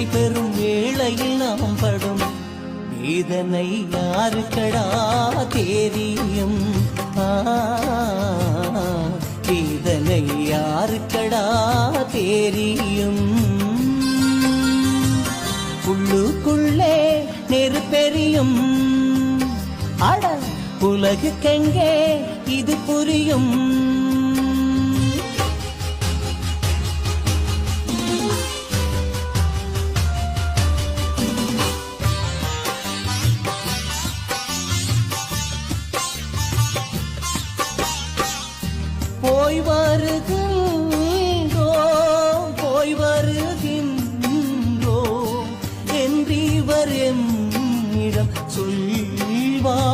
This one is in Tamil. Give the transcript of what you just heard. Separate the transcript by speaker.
Speaker 1: விடை பெறும் வேளையில் நாம் படும் வேதனை யாருக்கடா தெரியும்? வேதனை யாருக்கடா தெரியும்? உள்ளுக்குள்ளே நெருப்பெரியும் அட உலகுக்கெங்கே இது புரியும்? போய் வருகின்றோம் என்றிவர் எம்மிடம் சொல்வார்.